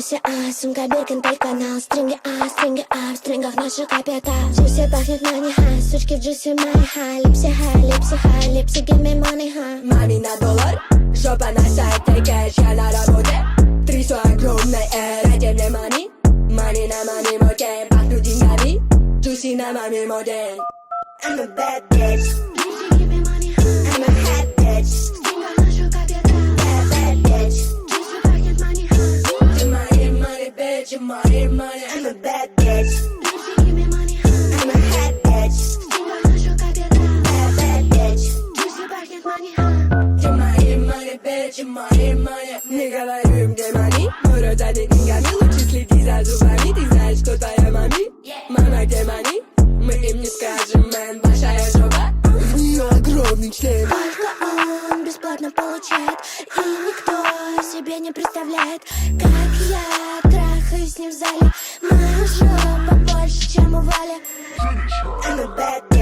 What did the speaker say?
Джуси, сумка Биркин, только на стринге, в стрингах наша капитал. Джуси пахнет мани, сучки в джуси мани, липси, липси, give me money, Мами на доллар, жопа на сайте кэш, я на работе. Трясу огромной дайте мне мани, мани на мани моде. Пахну деньгами, джуси на мами моде. I'm a bad bitch, give me money, I'm a hot bitch, в стрингах наша капитал. bad bitch. Джуси пахнет мани, Money, bitch, money. I'm a bad bitch, give me money, I'm a hot bitch, в стрингах наша капитал. bad bitch. Джуси пахнет мани, Money, bitch, money. Не говорю им, где money, но рожать деньгами. Лучше следи за зубами, ты знаешь, кто твоя мами. Мама, где money? Мы им не скажем, мэн, большая жопа. У нее огромный член. только он бесплатно получает, и никто себе не представляет, как я трахаюсь с ним в зале. Моя жопа больше, чем у Вали. I'm a bad